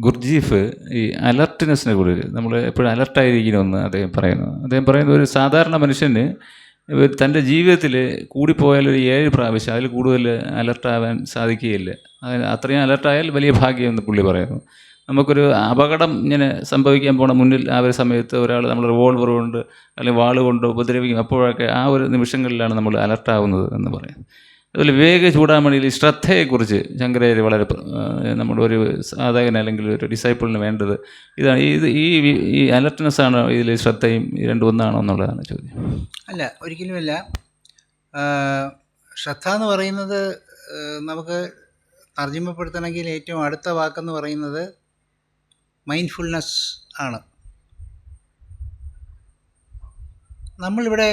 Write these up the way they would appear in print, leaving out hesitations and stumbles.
ഗുർജീഫ് ഈ അലർട്ട്നെസ്സിനെ കുറിച്ച് നമ്മൾ എപ്പോഴും അലർട്ടായിരിക്കണമെന്ന് അദ്ദേഹം പറയുന്നത് ഒരു സാധാരണ മനുഷ്യന് തൻ്റെ ജീവിതത്തിൽ കൂടിപ്പോയാൽ ഒരു 7 പ്രാവശ്യം അതിൽ കൂടുതൽ അലർട്ടാവാൻ സാധിക്കുകയില്ല. അത്രയും അലർട്ടായാൽ വലിയ ഭാഗ്യം എന്ന് പുള്ളി പറയുന്നു. നമുക്കൊരു അപകടം ഇങ്ങനെ സംഭവിക്കാൻ പോണ മുന്നിൽ ആ ഒരു സമയത്ത് ഒരാൾ നമ്മൾ റിവോൾവർ കൊണ്ട് അല്ലെങ്കിൽ വാൾ കൊണ്ട് ഉപദ്രവിക്കും, അപ്പോഴൊക്കെ ആ ഒരു നിമിഷങ്ങളിലാണ് നമ്മൾ അലർട്ടാവുന്നത് എന്ന് പറയും. അതുപോലെ വിവേക ചൂടാമണിയിൽ ശ്രദ്ധയെക്കുറിച്ച് ശങ്കരാചാര്യ വളരെ നമ്മുടെ ഒരു സാധകൻ അല്ലെങ്കിൽ ഒരു ഡിസൈപ്പിളിന് വേണ്ടത് ഇതാണ്. ഈ അലർട്ട്നെസ് ആണോ ഇതിൽ ശ്രദ്ധയും രണ്ടും ഒന്നാണോ എന്നുള്ളതാണ് ചോദ്യം. അല്ല, ഒരിക്കലുമല്ല. ശ്രദ്ധ എന്ന് പറയുന്നത് നമുക്ക് തർജ്ജിമപ്പെടുത്തണമെങ്കിൽ ഏറ്റവും അടുത്ത വാക്കെന്ന് പറയുന്നത് മൈൻഡ്ഫുൾനെസ് ആണ്. നമ്മളിവിടെ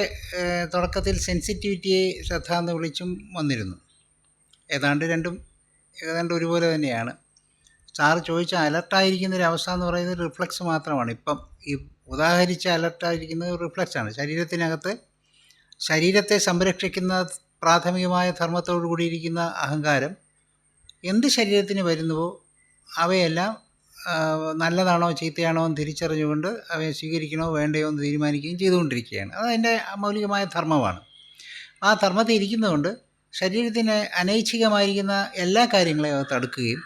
തുടക്കത്തിൽ സെൻസിറ്റിവിറ്റിയെ ശ്രദ്ധ എന്ന് വിളിച്ചും വന്നിരുന്നു. ഏതാണ്ട് ഒരുപോലെ തന്നെയാണ്. സാറ് ചോദിച്ച അലർട്ടായിരിക്കുന്നൊരു അവസ്ഥ എന്ന് പറയുന്നത് റിഫ്ലക്സ് മാത്രമാണ്. ഇപ്പം ഈ ഉദാഹരിച്ച അലർട്ടായിരിക്കുന്നത് റിഫ്ലക്സാണ്. ശരീരത്തെ സംരക്ഷിക്കുന്ന പ്രാഥമികമായ ധർമ്മത്തോടു കൂടിയിരിക്കുന്ന അഹങ്കാരം എന്ത് ശരീരത്തിന് വരുന്നുവോ അവയെല്ലാം നല്ലതാണോ ചീത്തയാണോ എന്ന് തിരിച്ചറിഞ്ഞുകൊണ്ട് അവയെ സ്വീകരിക്കണോ വേണ്ടയോ എന്ന് തീരുമാനിക്കുകയും ചെയ്തുകൊണ്ടിരിക്കുകയാണ്. അതതിൻ്റെ മൗലികമായ ധർമ്മമാണ്. ആ ധർമ്മത്തിൽ ഇരിക്കുന്നതുകൊണ്ട് ശരീരത്തിന് അനൈച്ഛികമായിരിക്കുന്ന എല്ലാ കാര്യങ്ങളെയും അത് തടുക്കുകയും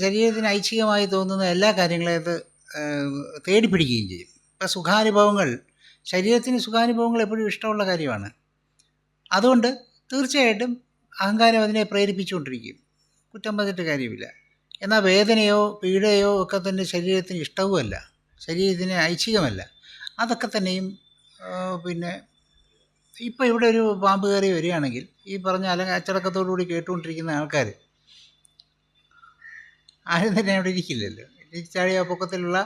ശരീരത്തിന് ഐച്ഛികമായി തോന്നുന്ന എല്ലാ കാര്യങ്ങളെയും അത് തേടിപ്പിടിക്കുകയും ചെയ്യും. ഇപ്പം ശരീരത്തിന് സുഖാനുഭവങ്ങൾ എപ്പോഴും ഇഷ്ടമുള്ള കാര്യമാണ്. അതുകൊണ്ട് തീർച്ചയായിട്ടും അഹങ്കാരം അതിനെ പ്രേരിപ്പിച്ചുകൊണ്ടിരിക്കും, കുറ്റം പറഞ്ഞിട്ട് കാര്യമില്ല. എന്നാൽ വേദനയോ പീഡയോ ഒക്കെ തന്നെ ശരീരത്തിന് ഇഷ്ടവുമല്ല, ശരീരത്തിന് ഐച്ഛികമല്ല. അതൊക്കെ തന്നെയും പിന്നെ ഇപ്പോൾ ഇവിടെ ഒരു പാമ്പ് കയറി വരികയാണെങ്കിൽ ഈ പറഞ്ഞ അച്ചടക്കത്തോടുകൂടി കേട്ടുകൊണ്ടിരിക്കുന്ന ആൾക്കാർ ആരും തന്നെ അവിടെ ഇരിക്കില്ലല്ലോ. ചാടിയ പൊക്കത്തിലുള്ള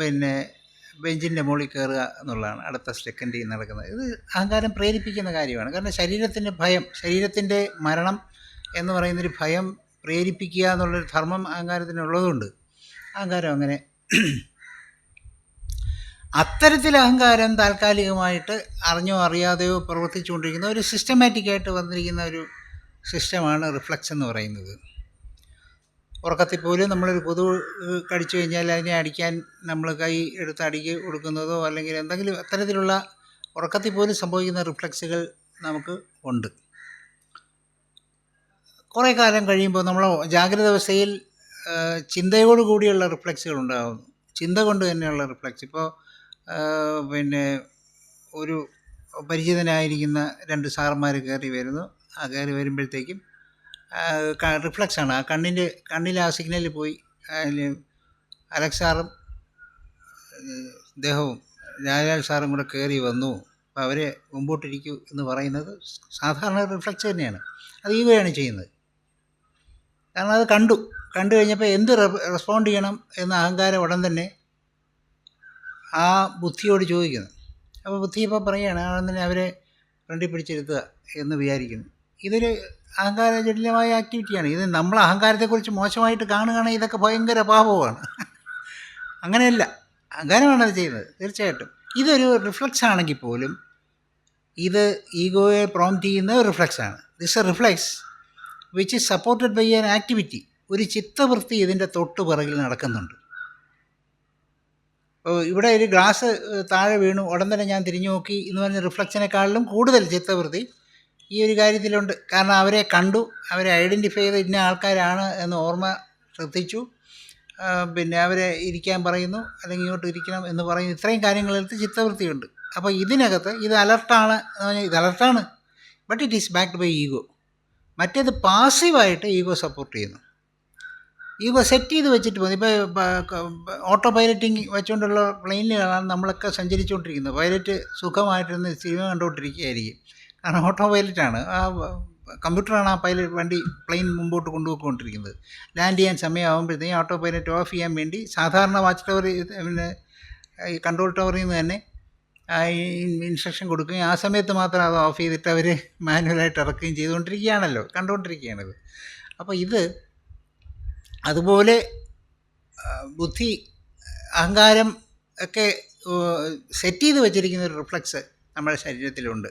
പിന്നെ ബെഞ്ചിൻ്റെ മുകളിൽ കയറുക എന്നുള്ളതാണ് അടുത്ത സെക്കൻഡിൽ നടക്കുന്നത്. ഇത് അഹങ്കാരം പ്രേരിപ്പിക്കുന്ന കാര്യമാണ്. കാരണം ശരീരത്തിൻ്റെ ഭയം, ശരീരത്തിൻ്റെ മരണം എന്ന് പറയുന്നൊരു ഭയം പ്രേരിപ്പിക്കുക എന്നുള്ളൊരു ധർമ്മം അഹങ്കാരത്തിനുള്ളതുകൊണ്ട് അഹങ്കാരം അങ്ങനെ അത്തരത്തിൽ അഹങ്കാരം താൽക്കാലികമായിട്ട് അറിഞ്ഞോ അറിയാതെയോ പ്രവർത്തിച്ചുകൊണ്ടിരിക്കുന്ന ഒരു സിസ്റ്റമാറ്റിക്കായിട്ട് വന്നിരിക്കുന്ന ഒരു സിസ്റ്റമാണ് റിഫ്ലക്സ് എന്ന് പറയുന്നത്. ഉറക്കത്തിൽ പോലും നമ്മളൊരു കൊതുക് കടിച്ചു കഴിഞ്ഞാൽ അതിനെ അടിക്കാൻ നമ്മൾ കൈ എടുത്ത് അടിക്ക് കൊടുക്കുന്നതോ അല്ലെങ്കിൽ എന്തെങ്കിലും അത്തരത്തിലുള്ള ഉറക്കത്തിൽ പോലും സംഭവിക്കുന്ന റിഫ്ലക്സുകൾ നമുക്ക് ഉണ്ട്. കുറേ കാലം കഴിയുമ്പോൾ നമ്മൾ ജാഗ്രത അവസ്ഥയിൽ ചിന്തയോട് കൂടിയുള്ള റിഫ്ലക്സുകൾ ഉണ്ടാകുന്നു. ചിന്ത കൊണ്ട് തന്നെയുള്ള റിഫ്ലക്സ്. ഇപ്പോൾ പിന്നെ ഒരു പരിചിതനായിരിക്കുന്ന 2 സാറന്മാർ കയറി വരുന്നു. ആ കയറി വരുമ്പോഴത്തേക്കും റിഫ്ലക്സാണ്. ആ കണ്ണിൽ ആ സിഗ്നലിൽ പോയി അലക്സ് സാറും അദ്ദേഹവും രാജാൽ സാറും കൂടെ കയറി വന്നു. അപ്പോൾ അവരെ മുമ്പോട്ടിരിക്കൂ എന്ന് പറയുന്നത് സാധാരണ റിഫ്ലക്സ് തന്നെയാണ്. അത് ഈഗോയാണ് ചെയ്യുന്നത്. കാരണം അത് കണ്ടു കഴിഞ്ഞപ്പോൾ എന്ത് റെസ്പോണ്ട് ചെയ്യണം എന്ന അഹങ്കാരം ഉടൻ തന്നെ ആ ബുദ്ധിയോട് ചോദിക്കുന്നു. അപ്പോൾ ബുദ്ധി ഇപ്പോൾ പറയുകയാണ് ഉടൻ തന്നെ അവരെ ഫ്രണ്ടിൽ പിടിച്ചിരുത്തുക എന്ന് വിചാരിക്കുന്നു. ഇതൊരു അഹങ്കാരജടിലമായ ആക്ടിവിറ്റിയാണ്. ഇത് നമ്മൾ അഹങ്കാരത്തെക്കുറിച്ച് മോശമായിട്ട് കാണുകയാണെങ്കിൽ ഇതൊക്കെ ഭയങ്കര പാപമാണ്. അങ്ങനെയല്ല, അഹങ്കാരമാണ് അത് ചെയ്യുന്നത്. തീർച്ചയായിട്ടും ഇതൊരു റിഫ്ലക്സ് ആണെങ്കിൽ പോലും ഇത് ഈഗോയെ പ്രോംപ്റ്റ് ചെയ്യുന്ന റിഫ്ലക്സാണ്. This a reflex which is supported by an activity. ഒരു ചിത്തവൃത്തി ഇതിൻ്റെ തൊട്ട് പിറകിൽ നടക്കുന്നുണ്ട്. ഇവിടെ ഒരു ഗ്ലാസ് താഴെ വീണു, ഉടൻ തന്നെ ഞാൻ തിരിഞ്ഞു നോക്കി എന്ന് പറഞ്ഞ റിഫ്ലക്സിനെക്കാളിലും കൂടുതൽ ചിത്തവൃത്തി ഈ ഒരു കാര്യത്തിലുണ്ട്. കാരണം അവരെ കണ്ടു, അവരെ ഐഡൻറ്റിഫൈ ചെയ്ത് ഇന്ന ആൾക്കാരാണ് എന്ന് ഓർമ്മ ശ്രദ്ധിച്ചു, പിന്നെ അവരെ ഇരിക്കാൻ പറയുന്നു അല്ലെങ്കിൽ ഇങ്ങോട്ട് ഇരിക്കണം എന്ന് പറയുന്നു. ഇത്രയും കാര്യങ്ങളെടുത്ത് ചിത്തവൃത്തിയുണ്ട്. അപ്പോൾ ഇതിനകത്ത് ഇത് അലർട്ടാണ് എന്ന് പറഞ്ഞാൽ ഇത് അലർട്ടാണ്, but it is backed by ego. മറ്റേത് പാസീവായിട്ട് ഈഗോ സപ്പോർട്ട് ചെയ്യുന്നു. ഈഗോ സെറ്റ് ചെയ്ത് വെച്ചിട്ട് പോകുന്നു. ഇപ്പോൾ ഓട്ടോ പൈലറ്റിങ് വെച്ചുകൊണ്ടുള്ള പ്ലെയിനിലാണ് നമ്മളൊക്കെ സഞ്ചരിച്ചുകൊണ്ടിരിക്കുന്നത്. Pilot സുഖമായിട്ടിരുന്ന് cinema കണ്ടുകൊണ്ടിരിക്കുകയായിരിക്കും. കാരണം ഓട്ടോ പൈലറ്റാണ്, ആ കമ്പ്യൂട്ടറാണ് ആ പ്ലെയിൻ മുമ്പോട്ട് കൊണ്ടുപോയിക്കൊണ്ടിരിക്കുന്നത്. ലാൻഡ് ചെയ്യാൻ സമയമാകുമ്പോഴത്തേക്കും ഓട്ടോ പൈലറ്റ് ഓഫ് ചെയ്യാൻ വേണ്ടി സാധാരണ വാച്ച് ടവർ പിന്നെ ഈ കൺട്രോൾ ടവറിൽ നിന്ന് തന്നെ ഇൻസ്ട്രക്ഷൻ കൊടുക്കുകയും ആ സമയത്ത് മാത്രം അത് ഓഫ് ചെയ്തിട്ട് അവർ മാനുവലായിട്ട് ഇറക്കുകയും ചെയ്തുകൊണ്ടിരിക്കുകയാണല്ലോ, കണ്ടുകൊണ്ടിരിക്കുകയാണിത്. അപ്പോൾ ഇത് അതുപോലെ ബുദ്ധി, അഹങ്കാരം ഒക്കെ സെറ്റ് ചെയ്ത് വെച്ചിരിക്കുന്ന ഒരു റിഫ്ലക്സ് നമ്മുടെ ശരീരത്തിലുണ്ട്.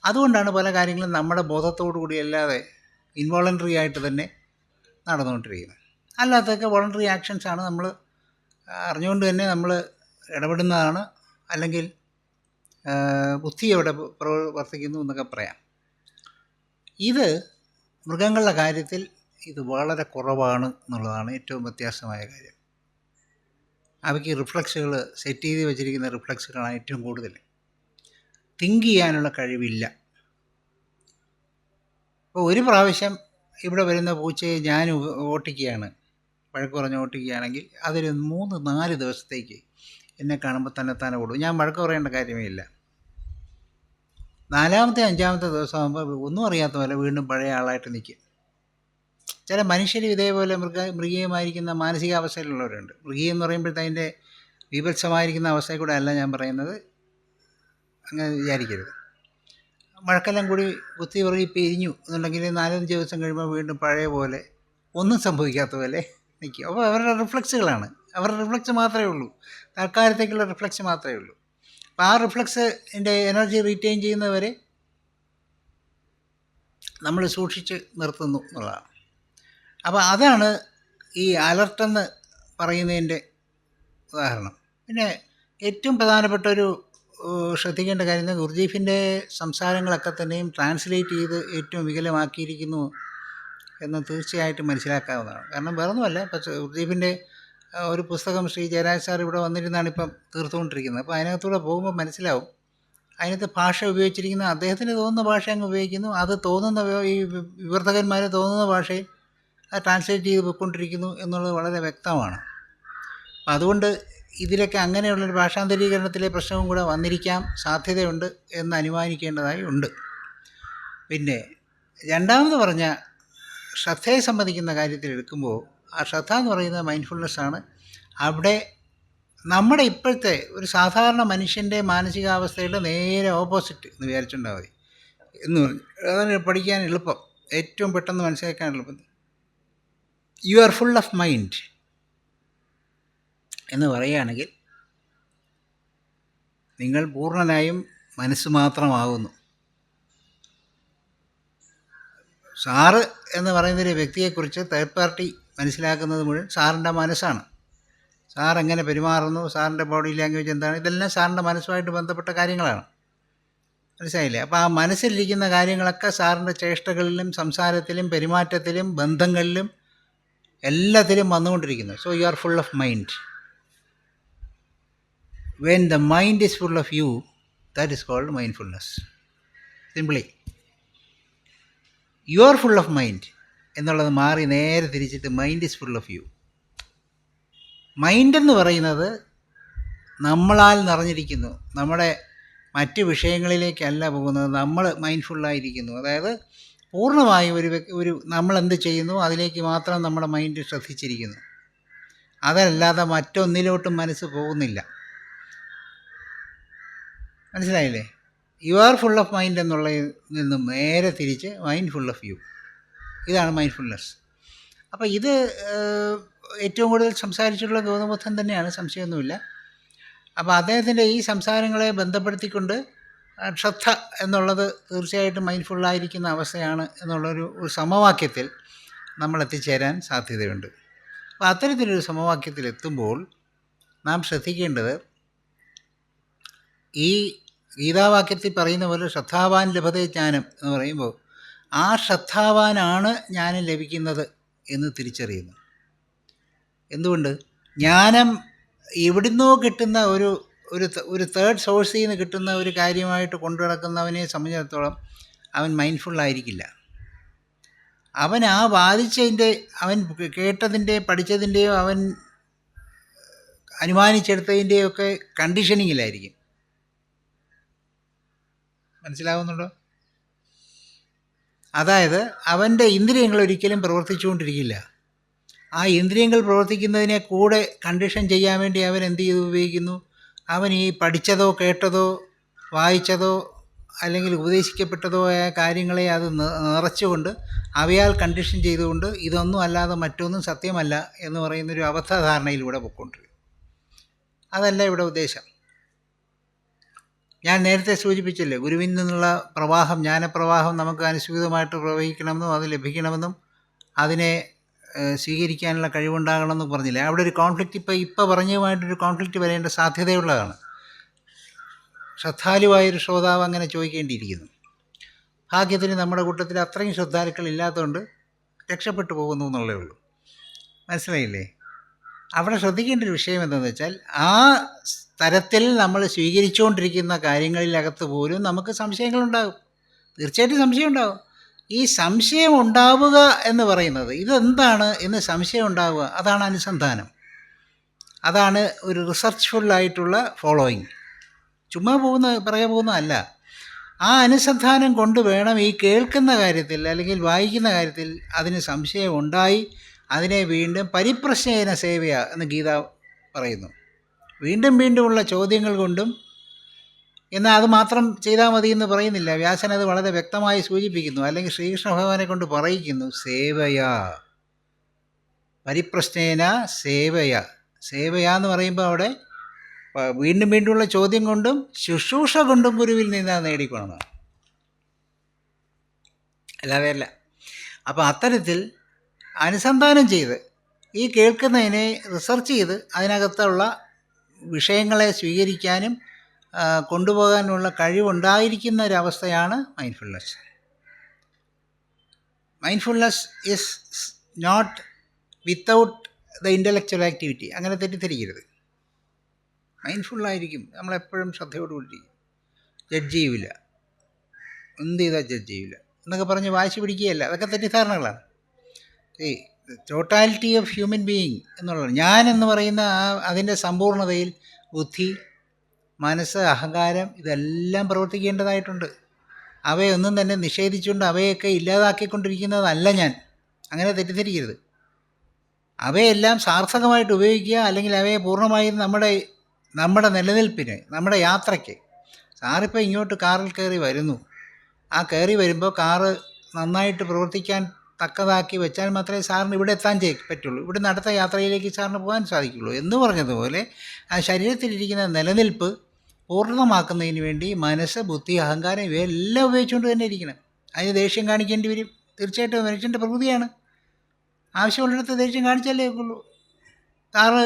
അതുകൊണ്ടാണ് പല കാര്യങ്ങളും നമ്മുടെ ബോധത്തോടു കൂടി അല്ലാതെ ഇൻവോളണ്ടറി ആയിട്ട് തന്നെ നടന്നുകൊണ്ടിരിക്കുന്നത്. അല്ലാത്തൊക്കെ വോളണ്ടറി ആക്ഷൻസാണ്. നമ്മൾ അറിഞ്ഞുകൊണ്ട് തന്നെ നമ്മൾ ഇടപെടുന്നതാണ്, അല്ലെങ്കിൽ ബുദ്ധി അവിടെ പ്രവർത്തിക്കുന്നു എന്നൊക്കെ പറയാം. ഇത് മൃഗങ്ങളുടെ കാര്യത്തിൽ ഇത് വളരെ കുറവാണ് എന്നുള്ളതാണ് ഏറ്റവും വ്യത്യാസമായ കാര്യം. അവയ്ക്ക് റിഫ്ലക്സുകൾ സെറ്റ് ചെയ്ത് വെച്ചിരിക്കുന്ന റിഫ്ലക്സുകളാണ് ഏറ്റവും കൂടുതൽ. തിങ്ക് ചെയ്യാനുള്ള കഴിവില്ല. അപ്പോൾ ഒരു പ്രാവശ്യം ഇവിടെ വരുന്ന പൂച്ചയെ ഞാൻ ഓട്ടിക്കുകയാണ്, വഴക്ക് പറഞ്ഞ് ഓട്ടിക്കുകയാണെങ്കിൽ അതൊരു 3-4 ദിവസത്തേക്ക് എന്നെ കാണുമ്പോൾ തന്നെ ഓടും. ഞാൻ വഴക്ക് പറയേണ്ട കാര്യമേ ഇല്ല. 4-ാമത്തെ 5-ാമത്തെ ദിവസമാകുമ്പോൾ ഒന്നും അറിയാത്ത പോലെ വീണ്ടും പഴയ ആളായിട്ട് നിൽക്കും. ചില മനുഷ്യരും ഇതേപോലെ മൃഗീയമായിരിക്കുന്ന മാനസികാവസ്ഥയിലുള്ളവരുണ്ട്. മൃഗീയം എന്ന് പറയുമ്പോഴത്തെ അതിൻ്റെ വിഭത്സമായിരിക്കുന്ന അവസ്ഥയിൽ കൂടെ അല്ല ഞാൻ പറയുന്നത്, അങ്ങനെ വിചാരിക്കരുത്. വഴക്കെല്ലാം കൂടി കുത്തി ഉറങ്ങി പിരിഞ്ഞു എന്നുണ്ടെങ്കിൽ 4-5 ദിവസം കഴിയുമ്പോൾ വീണ്ടും പഴയ പോലെ ഒന്നും സംഭവിക്കാത്ത പോലെ നിൽക്കും. അപ്പോൾ അവരുടെ റിഫ്ലക്സുകളാണ്, അവരുടെ റിഫ്ലക്സ് മാത്രമേ ഉള്ളൂ, തൽക്കാലത്തേക്കുള്ള റിഫ്ലക്സ് മാത്രമേ ഉള്ളൂ. അപ്പോൾ ആ റിഫ്ലക്സിൻ്റെ എനർജി റീറ്റെയിൻ ചെയ്യുന്നവരെ നമ്മൾ സൂക്ഷിച്ച് നിർത്തുന്നു എന്നുള്ളതാണ്. അപ്പോൾ അതാണ് ഈ അലർട്ടെന്ന് പറയുന്നതിൻ്റെ ഉദാഹരണം. പിന്നെ ഏറ്റവും പ്രധാനപ്പെട്ട ഒരു ശ്രദ്ധിക്കേണ്ട കാര്യം, ഗുർജീഫിൻ്റെ സംസാരങ്ങളൊക്കെ തന്നെയും ട്രാൻസ്ലേറ്റ് ചെയ്ത് ഏറ്റവും വികലമാക്കിയിരിക്കുന്നു എന്ന് തീർച്ചയായിട്ടും മനസ്സിലാക്കാവുന്നതാണ്. കാരണം വേറൊന്നുമല്ല, ഇപ്പോൾ ഗുർജീഫിൻ്റെ ഒരു പുസ്തകം ശ്രീ ജയരാജ് സാർ ഇവിടെ വന്നിരുന്നാണ് ഇപ്പം തീർത്തുകൊണ്ടിരിക്കുന്നത്. അപ്പോൾ അതിനകത്തൂടെ പോകുമ്പോൾ മനസ്സിലാവും അതിനകത്ത് ഭാഷ ഉപയോഗിച്ചിരിക്കുന്ന അദ്ദേഹത്തിന് തോന്നുന്ന ഭാഷ അങ്ങ് ഉപയോഗിക്കുന്നു, അത് തോന്നുന്ന ഈ വിവർത്തകന്മാർ തോന്നുന്ന ഭാഷയിൽ അത് ട്രാൻസ്ലേറ്റ് ചെയ്ത് പോയിക്കൊണ്ടിരിക്കുന്നു എന്നുള്ളത് വളരെ വ്യക്തമാണ്. അപ്പം അതുകൊണ്ട് ഇതിലൊക്കെ അങ്ങനെയുള്ളൊരു ഭാഷാന്തരീകരണത്തിലെ പ്രശ്നവും കൂടെ വന്നിരിക്കാം, സാധ്യതയുണ്ട് എന്ന് അനുമാനിക്കേണ്ടതായി ഉണ്ട്. പിന്നെ രണ്ടാമത് പറഞ്ഞ ശ്രദ്ധയെ സംബന്ധിക്കുന്ന കാര്യത്തിൽ എടുക്കുമ്പോൾ, ആ ശ്രദ്ധ എന്ന് പറയുന്നത് മൈൻഡ്ഫുൾനെസ്സാണ്. അവിടെ നമ്മുടെ ഇപ്പോഴത്തെ ഒരു സാധാരണ മനുഷ്യൻ്റെ മാനസികാവസ്ഥയുടെ നേരെ ഓപ്പോസിറ്റ് എന്ന് വിചാരിച്ചിട്ടുണ്ടാൽ മതി എന്ന് പറഞ്ഞു. അതാണ് പഠിക്കാൻ എളുപ്പം, ഏറ്റവും പെട്ടെന്ന് മനസ്സിലാക്കാൻ എളുപ്പം. U are full of mind എന്ന് പറയുകയാണെങ്കിൽ നിങ്ങൾ പൂർണ്ണനായും മനസ്സ് മാത്രമാകുന്നു. സാറ് എന്ന് പറയുന്നൊരു വ്യക്തിയെക്കുറിച്ച് തേർഡ് പാർട്ടി മനസ്സിലാക്കുന്നത് മുഴുവൻ സാറിൻ്റെ മനസ്സാണ്. സാർ എങ്ങനെ പെരുമാറുന്നു, സാറിൻ്റെ ബോഡി ലാംഗ്വേജ് എന്താണ്, ഇതെല്ലാം സാറിൻ്റെ മനസ്സുമായിട്ട് ബന്ധപ്പെട്ട കാര്യങ്ങളാണ്. മനസ്സിലായില്ലേ? അപ്പോൾ ആ മനസ്സിലിരിക്കുന്ന കാര്യങ്ങളൊക്കെ സാറിൻ്റെ ചേഷ്ടകളിലും സംസാരത്തിലും പെരുമാറ്റത്തിലും ബന്ധങ്ങളിലും എല്ലാത്തിലും വന്നുകൊണ്ടിരിക്കുന്നു. So you are full of mind. When the mind is full of you, that is called mindfulness. Simply you are full of mind എന്നുള്ളത് മാറി നേരെ തിരിച്ചിട്ട് mind is full of you. Mind എന്ന് പറയുന്നത് നമ്മളാൽ നിറഞ്ഞിരിക്കുന്നു, നമ്മുടെ മറ്റ് വിഷയങ്ങളിലേക്കല്ല പോകുന്നത്, നമ്മൾ മൈൻഡ്ഫുള്ളായിരിക്കുന്നു. അതായത് പൂർണ്ണമായും ഒരു നമ്മളെന്ത് ചെയ്യുന്നു അതിലേക്ക് മാത്രം നമ്മുടെ മൈൻഡ് ശ്രദ്ധിച്ചിരിക്കുന്നു. അതല്ലാതെ മറ്റൊന്നിലോട്ടും മനസ്സ് പോകുന്നില്ല. മനസ്സിലായില്ലേ? U are full of mind എന്നുള്ളതിൽ നിന്നും നേരെ തിരിച്ച് മൈൻഡ് ഫുൾ ഓഫ് യു, ഇതാണ് മൈൻഡ്ഫുൾനെസ്. അപ്പോൾ ഇത് ഏറ്റവും കൂടുതൽ സംസാരിച്ചിട്ടുള്ള ഗൗതമബുദ്ധൻ തന്നെയാണ്, സംശയമൊന്നുമില്ല. അപ്പോൾ അദ്ദേഹത്തിൻ്റെ ഈ സംസാരങ്ങളെ ബന്ധപ്പെടുത്തിക്കൊണ്ട് ശ്രദ്ധ എന്നുള്ളത് തീർച്ചയായിട്ടും മൈൻഡ്ഫുള്ളായിരിക്കുന്ന അവസ്ഥയാണ് എന്നുള്ളൊരു സമവാക്യത്തിൽ നമ്മൾ എത്തിച്ചേരാൻ സാധ്യതയുണ്ട്. അപ്പോൾ അത്തരത്തിലൊരു സമവാക്യത്തിൽ എത്തുമ്പോൾ നാം ശ്രദ്ധിക്കേണ്ടത്, ഈ ഗീതാവാക്യത്തിൽ പറയുന്ന പോലെ ശ്രദ്ധാവാൻ ലഭതേ ജ്ഞാനം എന്ന് പറയുമ്പോൾ ആ ശ്രദ്ധാവാനാണ് ജ്ഞാനം ലഭിക്കുന്നത് എന്ന് തിരിച്ചറിയുന്നു. എന്തുകൊണ്ട്? ജ്ഞാനം എവിടുന്നോ കിട്ടുന്ന ഒരു തേർഡ് സോഴ്സിൽ നിന്ന് കിട്ടുന്ന ഒരു കാര്യമായിട്ട് കൊണ്ടു നടക്കുന്നവനെ സംബന്ധിച്ചിടത്തോളം അവൻ മൈൻഡ്ഫുള്ളായിരിക്കില്ല. അവൻ ആ വാദിച്ചതിൻ്റെ, അവൻ കേട്ടതിൻ്റെ, പഠിച്ചതിൻ്റെയോ അവൻ അനുമാനിച്ചെടുത്തതിൻ്റെയോ ഒക്കെ കണ്ടീഷനിങ്ങിലായിരിക്കും. മനസ്സിലാവുന്നുണ്ടോ? അതായത് അവൻ്റെ ഇന്ദ്രിയങ്ങൾ ഒരിക്കലും പ്രവർത്തിച്ചുകൊണ്ടിരിക്കില്ല. ആ ഇന്ദ്രിയങ്ങൾ പ്രവർത്തിക്കുന്നതിനെ കൂടെ കണ്ടീഷൻ ചെയ്യാൻ വേണ്ടി അവൻ എന്ത് ചെയ്ത് ഉപയോഗിക്കുന്നു? അവൻ ഈ പഠിച്ചതോ കേട്ടതോ വായിച്ചതോ അല്ലെങ്കിൽ ഉപദേശിക്കപ്പെട്ടതോ ആയ കാര്യങ്ങളെ അത് നിറച്ചുകൊണ്ട് അവയാൽ കണ്ടീഷൻ ചെയ്തുകൊണ്ട് ഇതൊന്നും അല്ലാതെ മറ്റൊന്നും സത്യമല്ല എന്ന് പറയുന്നൊരു അബദ്ധധാരണയിലൂടെ പൊയ്ക്കൊണ്ടിരിക്കും. അതല്ല ഇവിടെ ഉദ്ദേശം. ഞാൻ നേരത്തെ സൂചിപ്പിച്ചില്ലേ, ഗുരുവിൽ നിന്നുള്ള പ്രവാഹം, ജ്ഞാനപ്രവാഹം നമുക്ക് അനുസ്യൂതമായിട്ട് പ്രവഹിക്കണമെന്നും അത് ലഭിക്കണമെന്നും അതിനെ സ്വീകരിക്കാനുള്ള കഴിവുണ്ടാകണമെന്ന് പറഞ്ഞില്ലേ, അവിടെ ഒരു കോൺഫ്ലിക്റ്റ് ഇപ്പോൾ പറഞ്ഞതുമായിട്ടൊരു കോൺഫ്ലിക്റ്റ് വരേണ്ട സാധ്യതയുള്ളതാണ്. ശ്രദ്ധാലുവായൊരു ശ്രോതാവ് അങ്ങനെ ചോദിക്കേണ്ടിയിരിക്കുന്നു. ഭാഗ്യത്തിന് നമ്മുടെ കൂട്ടത്തിൽ അത്രയും ശ്രദ്ധാലുക്കൾ ഇല്ലാത്തതുകൊണ്ട് രക്ഷപ്പെട്ടു പോകുന്നു എന്നുള്ളേ ഉള്ളൂ. മനസ്സിലായില്ലേ? അവിടെ ശ്രദ്ധിക്കേണ്ട ഒരു വിഷയം എന്താണെന്ന് വെച്ചാൽ, ആ തരത്തിൽ നമ്മൾ സ്വീകരിച്ചുകൊണ്ടിരിക്കുന്ന കാര്യങ്ങളിലകത്ത് പോലും നമുക്ക് സംശയങ്ങളുണ്ടാകും. തീർച്ചയായിട്ടും സംശയം ഉണ്ടാകും. ഈ സംശയം ഉണ്ടാവുക എന്ന് പറയുന്നത് ഇതെന്താണ് എന്ന് സംശയം ഉണ്ടാവുക, അതാണ് അനുസന്ധാനം. അതാണ് ഒരു റിസർച്ച്ഫുള്ളായിട്ടുള്ള ഫോളോയിങ്. ചുമ്മാ പറയാൻ പോകുന്നതല്ല. ആ അനുസന്ധാനം കൊണ്ട് വേണം ഈ കേൾക്കുന്ന കാര്യത്തിൽ അല്ലെങ്കിൽ വായിക്കുന്ന കാര്യത്തിൽ അതിന് സംശയം ഉണ്ടായി അതിനെ വീണ്ടും പരിപ്രശ്നേന സേവയ എന്ന് ഗീത പറയുന്നു. വീണ്ടും വീണ്ടുമുള്ള ചോദ്യങ്ങൾ കൊണ്ടും. എന്നാൽ അത് മാത്രം ചെയ്താൽ മതി എന്ന് പറയുന്നില്ല. വ്യാസൻ അത് വളരെ വ്യക്തമായി സൂചിപ്പിക്കുന്നു. അല്ലെങ്കിൽ ശ്രീകൃഷ്ണ ഭഗവാനെ കൊണ്ട് പറയിക്കുന്നു, സേവയാ, പരിപ്രശ്നേന സേവയ. സേവയ എന്ന് പറയുമ്പോൾ അവിടെ വീണ്ടും വീണ്ടുമുള്ള ചോദ്യം കൊണ്ടും ശുശ്രൂഷ കൊണ്ടും ഗുരുവിൽ നിന്ന് നേടിക്കൊള്ളണം, അല്ലാതെ അല്ല. അപ്പോൾ അത്തരത്തിൽ അനുസന്ധാനം ചെയ്ത് ഈ കേൾക്കുന്നതിനെ റിസർച്ച് ചെയ്ത് അതിനകത്തുള്ള വിഷയങ്ങളെ സ്വീകരിക്കാനും കൊണ്ടുപോകാനുള്ള കഴിവുണ്ടായിരിക്കുന്ന ഒരവസ്ഥയാണ് mindfulness. Mindfulness is not without the intellectual activity. അങ്ങനെ തെറ്റിദ്ധരിക്കരുത്. മൈൻഡ്ഫുള്ളായിരിക്കും, നമ്മളെപ്പോഴും ശ്രദ്ധയോടുകൂടി, ജഡ്ജ് ചെയ്യില്ല, എന്ത് ചെയ്താൽ ജഡ്ജ് ചെയ്യില്ല എന്നൊക്കെ പറഞ്ഞ് വാശി പിടിക്കുകയല്ല. അതൊക്കെ തെറ്റിദ്ധാരണകളാണ്. ഈ ടോട്ടാലിറ്റി ഓഫ് ഹ്യൂമൻ ബീയിങ് എന്നുള്ളത്, ഞാൻ എന്ന് പറയുന്ന അതിൻ്റെ സമ്പൂർണ്ണതയിൽ ബുദ്ധി, മനസ്സ്, അഹങ്കാരം ഇതെല്ലാം പ്രവർത്തിക്കേണ്ടതായിട്ടുണ്ട്. അവയൊന്നും തന്നെ നിഷേധിച്ചുകൊണ്ട് അവയൊക്കെ ഇല്ലാതാക്കിക്കൊണ്ടിരിക്കുന്നതല്ല ഞാൻ. അങ്ങനെ തെറ്റിദ്ധരിക്കരുത്. അവയെല്ലാം സാർത്ഥകമായിട്ട് ഉപയോഗിക്കുക, അല്ലെങ്കിൽ അവയെ പൂർണ്ണമായും നമ്മുടെ നിലനിൽപ്പിന്, നമ്മുടെ യാത്രയ്ക്ക്. സാറിപ്പോൾ ഇങ്ങോട്ട് കാറിൽ കയറി വരുന്നു. ആ കയറി വരുമ്പോൾ കാറ് നന്നായിട്ട് പ്രവർത്തിക്കാൻ തക്കതാക്കി വെച്ചാൽ മാത്രമേ സാറിന് ഇവിടെ എത്താൻ പറ്റുള്ളൂ. ഇവിടുന്ന് അടുത്ത യാത്രയിലേക്ക് സാറിന് പോകാൻ സാധിക്കുള്ളൂ. എന്ന് പറഞ്ഞതുപോലെ ആ ശരീരത്തിലിരിക്കുന്ന നിലനിൽപ്പ് പൂർണ്ണമാക്കുന്നതിന് വേണ്ടി മനസ്സ്, ബുദ്ധി, അഹങ്കാരം ഇവയെല്ലാം ഉപയോഗിച്ചുകൊണ്ട് തന്നെ ഇരിക്കണം. അതിന് ദേഷ്യം കാണിക്കേണ്ടി വരും. തീർച്ചയായിട്ടും മനുഷ്യൻ്റെ പ്രകൃതിയാണ്. ആവശ്യമുള്ളിടത്ത് ദേഷ്യം കാണിച്ചാലേ ഉള്ളൂ. സാറ്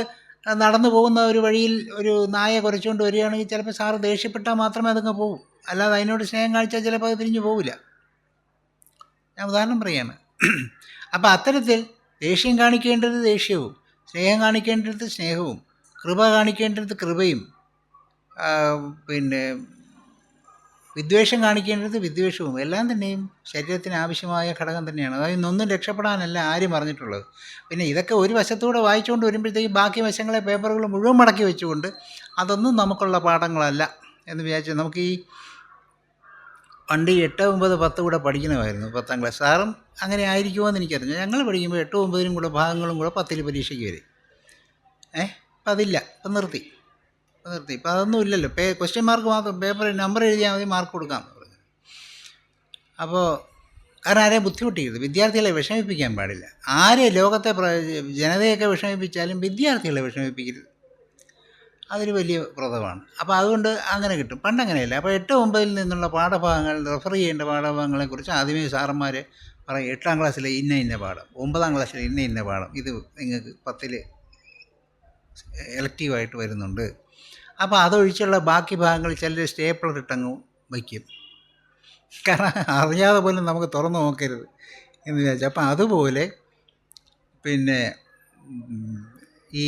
നടന്നു പോകുന്ന ഒരു വഴിയിൽ ഒരു നായ കുരച്ചുകൊണ്ട് വരികയാണെങ്കിൽ ചിലപ്പോൾ സാറ് ദേഷ്യപ്പെട്ടാൽ മാത്രമേ അതങ്ങ് പോകും. അല്ലാതെ അതിനോട് സ്നേഹം കാണിച്ചാൽ ചിലപ്പോൾ അത് തിരിഞ്ഞു പോവില്ല. ഞാൻ ഉദാഹരണം പറയുകയാണ്. അപ്പോൾ അത്തരത്തിൽ ദേഷ്യം കാണിക്കേണ്ടത് ദേഷ്യവും, സ്നേഹം കാണിക്കേണ്ടത് സ്നേഹവും, കൃപ കാണിക്കേണ്ടത് കൃപയും, പിന്നെ വിദ്വേഷം കാണിക്കേണ്ടത് വിദ്വേഷവും എല്ലാം തന്നെയും ശരീരത്തിന് ആവശ്യമായ ഘടകം തന്നെയാണ്. അതായത് ഇന്നൊന്നും രക്ഷപ്പെടാനല്ല ആരും പറഞ്ഞിട്ടുള്ളത്. പിന്നെ ഇതൊക്കെ ഒരു വശത്തൂടെ വായിച്ചുകൊണ്ട് വരുമ്പോഴത്തേക്കും ബാക്കി വശങ്ങളെ പേപ്പറുകൾ മുഴുവൻ മടക്കി വെച്ചുകൊണ്ട് അതൊന്നും നമുക്കുള്ള പാഠങ്ങളല്ല എന്ന് വിചാരിച്ചു. നമുക്ക് ഈ പണ്ട് 8, 9, 10 കൂടെ പഠിക്കണമായിരുന്നു 10ാം ക്ലാസ്. സാറും അങ്ങനെ ആയിരിക്കുമോ എന്ന് എനിക്കറിഞ്ഞു. ഞങ്ങൾ പഠിക്കുമ്പോൾ 8, 9 കൂടെ ഭാഗങ്ങളും കൂടെ 10ൽ പരീക്ഷയ്ക്ക് വരും. അപ്പം അതില്ല, ഇപ്പം നിർത്തി. ഇപ്പം അതൊന്നും ഇല്ലല്ലോ. ക്വസ്റ്റ്യൻ മാർക്ക് മാത്രം, പേപ്പറിൽ നമ്പർ എഴുതിയാൽ മതി, മാർക്ക് കൊടുക്കാമെന്ന് പറഞ്ഞു. അപ്പോൾ കാരണം ആരെയും ബുദ്ധിമുട്ടിക്കരുത്, വിദ്യാർത്ഥികളെ വിഷമിപ്പിക്കാൻ പാടില്ല. ആരെ ലോകത്തെ ജനതയൊക്കെ വിഷമിപ്പിച്ചാലും വിദ്യാർത്ഥികളെ വിഷമിപ്പിക്കരുത്. അതൊരു വലിയ വ്രതമാണ്. അപ്പോൾ അതുകൊണ്ട് അങ്ങനെ കിട്ടും. പണ്ടങ്ങനെയല്ല. അപ്പോൾ 8, 9 നിന്നുള്ള പാഠഭാഗങ്ങൾ, റെഫർ ചെയ്യേണ്ട പാഠഭാഗങ്ങളെക്കുറിച്ച് ആദ്യമേ സാറന്മാർ പറയും. 8ാം ക്ലാസ്സിലെ ഇന്ന പാഠം, 9ാം ക്ലാസ്സിലെ ഇന്ന പാഠം, ഇത് നിങ്ങൾക്ക് 10ൽ എലക്റ്റീവായിട്ട് വരുന്നുണ്ട്. അപ്പോൾ അതൊഴിച്ചുള്ള ബാക്കി ഭാഗങ്ങൾ ചിലർ സ്റ്റേപ്പിളർ ഇട്ടങ്ങ് വയ്ക്കും. കാരണം അറിയാതെ പോലും നമുക്ക് തുറന്നു നോക്കരുത് എന്ന് വിചാരിച്ചു. അപ്പം അതുപോലെ പിന്നെ ഈ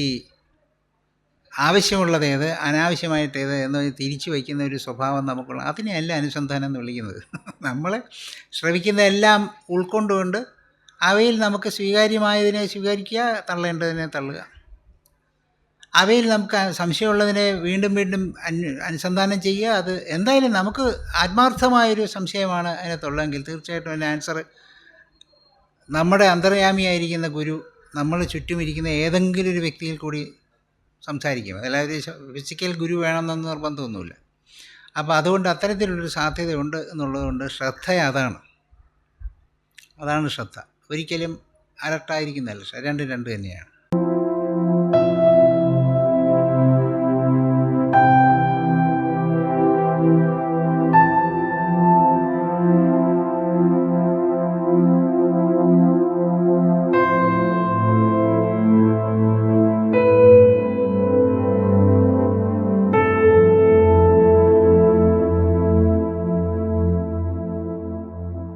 ആവശ്യമുള്ളതേത്, അനാവശ്യമായിട്ടേത് എന്ന് തിരിച്ചു വയ്ക്കുന്ന ഒരു സ്വഭാവം നമുക്കുള്ള, അതിനെയല്ല അനുസന്ധാനം എന്ന് വിളിക്കുന്നത്. നമ്മൾ ശ്രവിക്കുന്നതെല്ലാം ഉൾക്കൊണ്ടുകൊണ്ട് അവയിൽ നമുക്ക് സ്വീകാര്യമായതിനെ സ്വീകരിക്കുക, തള്ളേണ്ടതിനെ തള്ളുക. അവയിൽ നമുക്ക് സംശയമുള്ളതിനെ വീണ്ടും വീണ്ടും അനുസന്ധാനം ചെയ്യുക. അത് എന്തായാലും നമുക്ക് ആത്മാർത്ഥമായൊരു സംശയമാണ് അതിനകത്തുള്ളതെങ്കിൽ തീർച്ചയായിട്ടും അതിൻ്റെ ആൻസർ നമ്മുടെ അന്തർയാമിയായിരിക്കുന്ന ഗുരു നമ്മൾ ചുറ്റുമിരിക്കുന്ന ഏതെങ്കിലും ഒരു വ്യക്തിയിൽ കൂടി സംസാരിക്കും. അതായത് ഫിസിക്കൽ ഗുരു വേണമെന്നൊന്നും നിർബന്ധമൊന്നുമില്ല. അപ്പോൾ അതുകൊണ്ട് അത്തരത്തിലുള്ളൊരു സാധ്യതയുണ്ട് എന്നുള്ളതുകൊണ്ട് ശ്രദ്ധ അതാണ് ശ്രദ്ധ. ഒരിക്കലും അലർട്ടായിരിക്കുന്നതല്ല. രണ്ടും തന്നെയാണ്.